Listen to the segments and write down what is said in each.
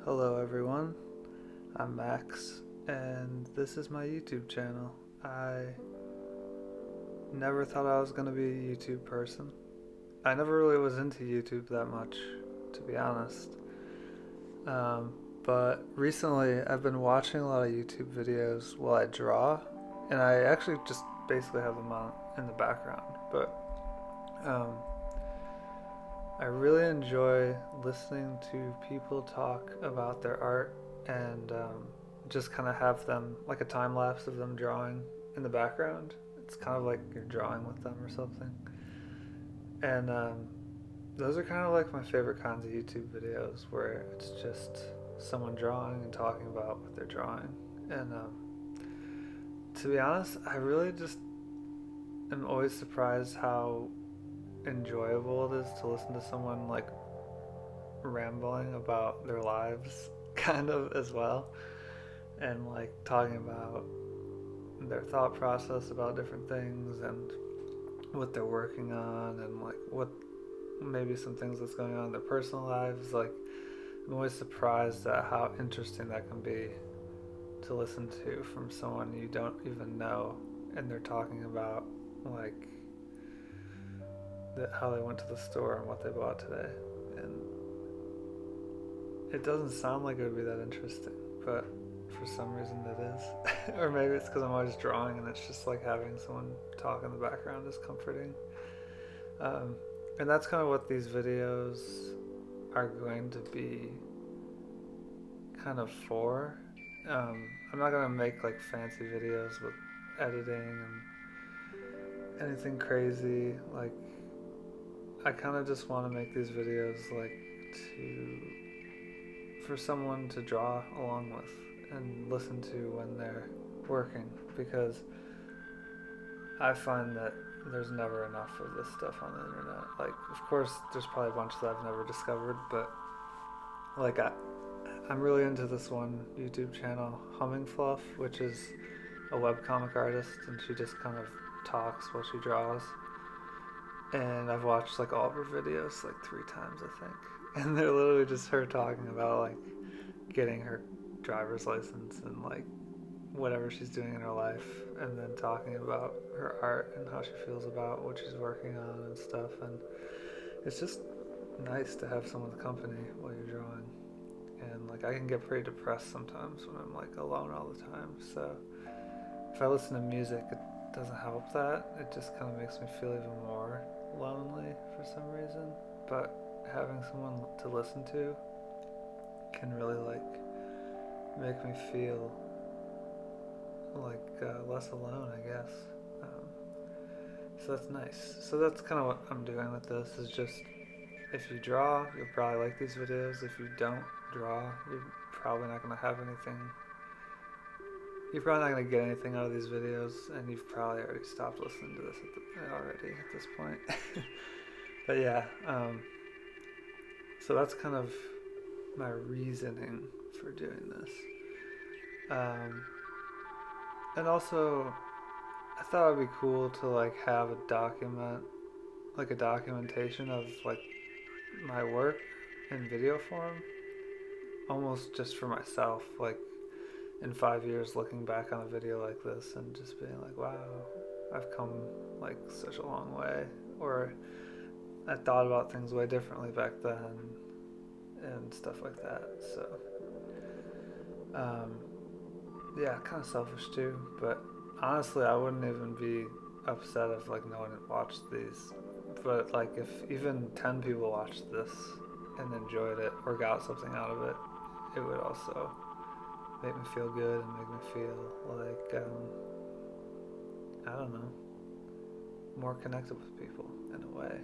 Hello everyone, I'm Max, and this is my YouTube channel. I never thought I was going to be a YouTube person. I never really was into YouTube that much, to be honest. Um, but recently I've been watching a lot of YouTube videos while I draw, and I actually just basically have them on in the background. But um, I really enjoy listening to people talk about their art and just kind of have them like a time lapse of them drawing in the background. It's kind of like you're drawing with them or something. And those are kind of like my favorite kinds of YouTube videos where it's just someone drawing and talking about what they're drawing. And to be honest, I really just am always surprised how enjoyable it is to listen to someone like rambling about their lives kind of as well, and like talking about their thought process about different things and what they're working on and like what maybe some things that's going on in their personal lives. Like, I'm always surprised at how interesting that can be to listen to from someone you don't even know, and they're talking about like how they went to the store and what they bought today. And it doesn't sound like it would be that interesting, but for some reason it is. Or maybe it's because I'm always drawing and it's just like having someone talk in the background is comforting. Um, and that's kind of what these videos are going to be kind of for. I'm not going to make like fancy videos with editing and anything crazy. Like, I kind of just want to make these videos like to for someone to draw along with and listen to when they're working, because I find that there's never enough of this stuff on the internet. Like, of course, there's probably a bunch that I've never discovered, but like I'm really into this one YouTube channel, Humming Fluff, which is a webcomic artist, and she just kind of talks while she draws. And I've watched like all of her videos like 3 times, I think. And they're literally just her talking about like getting her driver's license and like whatever she's doing in her life, and then talking about her art and how she feels about what she's working on and stuff. And it's just nice to have someone's company while you're drawing. And like, I can get pretty depressed sometimes when I'm like alone all the time. So if I listen to music, it doesn't help that. It just kind of makes me feel even more lonely for some reason. But having someone to listen to can really like make me feel like less alone, I guess. Um, so that's nice. So that's kind of what I'm doing with this. Is just, if you draw, you'll probably like these videos. If you don't draw, you're probably not going to have anything. You're probably not going to get anything out of these videos, and you've probably already stopped listening to this at this point. But yeah, so that's kind of my reasoning for doing this. Um, and also, I thought it'd be cool to like have a documentation of like my work in video form, almost just for myself. Like, in 5 years, looking back on a video like this and just being like, wow, I've come like such a long way, or I thought about things way differently back then, and stuff like that. So, um, yeah, kind of selfish too, but honestly, I wouldn't even be upset if like no one had watched these. But like, if even 10 people watched this and enjoyed it or got something out of it, it would also make me feel good and make me feel like I don't know, more connected with people in a way.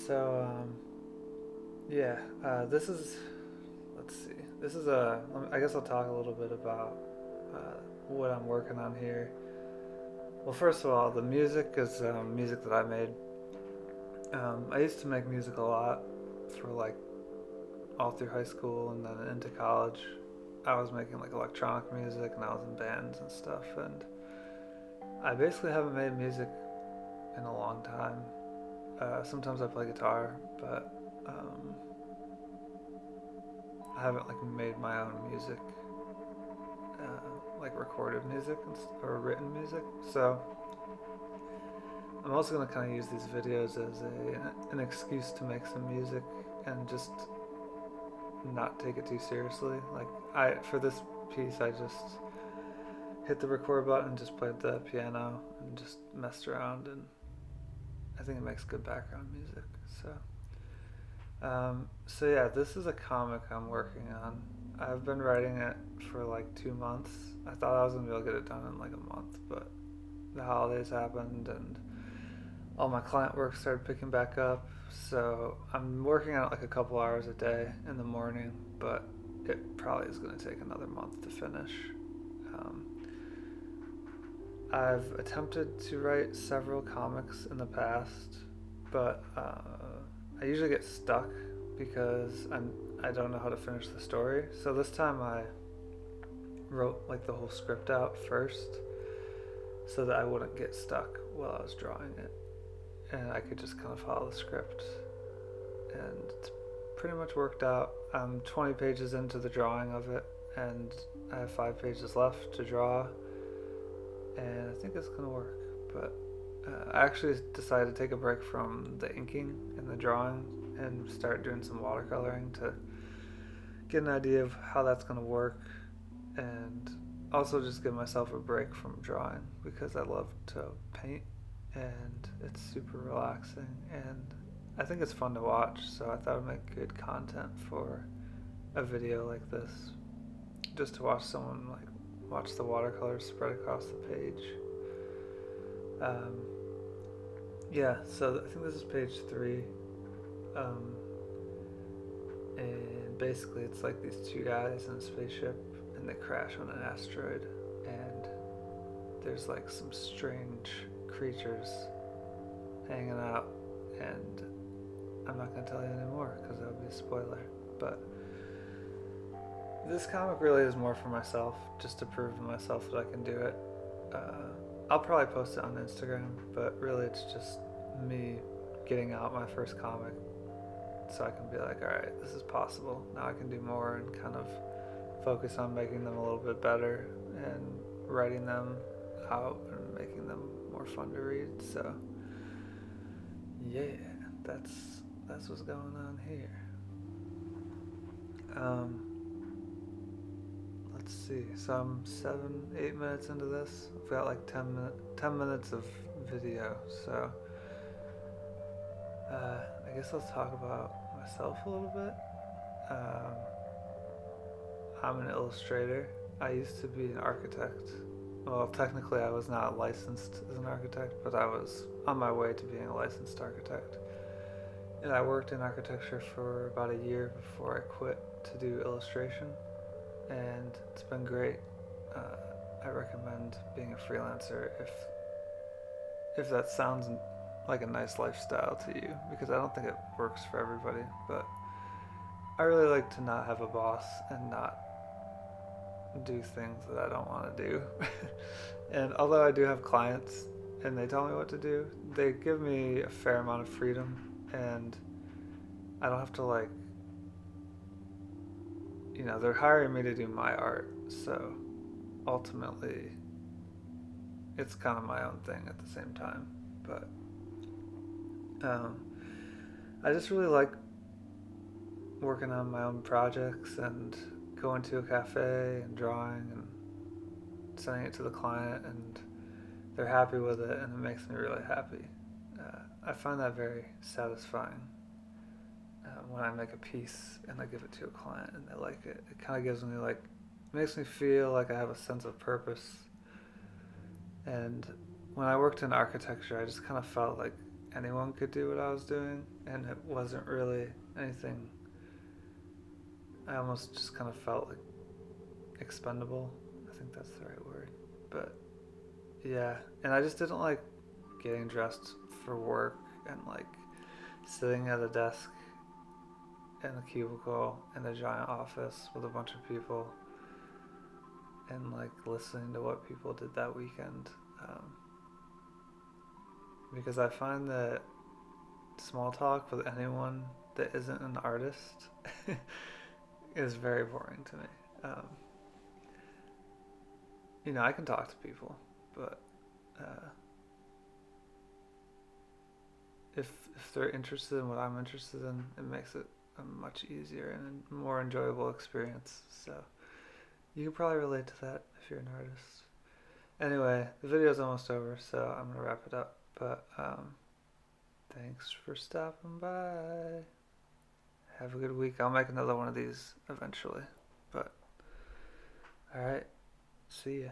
So yeah, this is, let's see, this is a, I guess I'll talk a little bit about what I'm working on here. Well, first of all, the music is music that I made. I used to make music a lot for like all through high school and then into college. I was making like electronic music and I was in bands and stuff, and I basically haven't made music in a long time. Sometimes I play guitar, but I haven't like made my own music, like recorded music or written music. So I'm also gonna kind of use these videos as an excuse to make some music and just not take it too seriously. Like for this piece, I just hit the record button, just played the piano, and just messed around, and I think it makes good background music. So yeah, this is a comic I'm working on. I've been writing it for like 2 months. I thought I was gonna be able to get it done in like a month, but the holidays happened and all my client work started picking back up. So I'm working on it like a couple hours a day in the morning, but it probably is going to take another month to finish. Um, I've attempted to write several comics in the past, but I usually get stuck because I don't know how to finish the story. So this time I wrote like the whole script out first so that I wouldn't get stuck while I was drawing it, and I could just kind of follow the script. And it's pretty much worked out. I'm 20 pages into the drawing of it, and I have 5 pages left to draw, and I think it's gonna work. But I actually decided to take a break from the inking and the drawing and start doing some watercoloring to get an idea of how that's gonna work, and also just give myself a break from drawing because I love to paint and it's super relaxing and I think it's fun to watch, so I thought it'd make good content for a video like this, just to watch someone like watch the watercolors spread across the page. Yeah, so I think this is page 3, and basically it's like these two guys in a spaceship and they crash on an asteroid, and there's like some strange creatures hanging out, and I'm not going to tell you anymore because that would be a spoiler. But this comic really is more for myself, just to prove to myself that I can do it. I'll probably post it on Instagram, but really it's just me getting out my first comic so I can be like, alright, this is possible. Now I can do more and kind of focus on making them a little bit better and writing them out and making them more fun to read. So yeah, that's what's going on here. Let's see. So I'm 7-8 minutes into this. I've got like 10 minutes of video. So I guess let's talk about myself a little bit. I'm an illustrator. I used to be an architect. Well, technically I was not licensed as an architect, but I was on my way to being a licensed architect. And I worked in architecture for about a year before I quit to do illustration, and it's been great. I recommend being a freelancer if that sounds like a nice lifestyle to you, because I don't think it works for everybody, but I really like to not have a boss and not do things that I don't want to do. And although I do have clients and they tell me what to do, they give me a fair amount of freedom, and I don't have to like, they're hiring me to do my art, so ultimately it's kind of my own thing at the same time. But I just really like working on my own projects and going to a cafe and drawing and sending it to the client, and they're happy with it, and it makes me really happy. I find that very satisfying when I make a piece and I give it to a client and they like it. It kind of gives me like, makes me feel like I have a sense of purpose. And when I worked in architecture, I just kind of felt like anyone could do what I was doing, and it wasn't really anything. I almost just kind of felt like expendable. I think that's the right word. But yeah, and I just didn't like getting dressed for work and like sitting at a desk in a cubicle in a giant office with a bunch of people and like listening to what people did that weekend. Because I find that small talk with anyone that isn't an artist is very boring to me. Um, I can talk to people, but uh, if they're interested in what I'm interested in, it makes it a much easier and a more enjoyable experience. So you could probably relate to that if you're an artist. Anyway, the video's almost over, so I'm gonna wrap it up. But thanks for stopping by. Have a good week. I'll make another one of these eventually. But all right, see ya.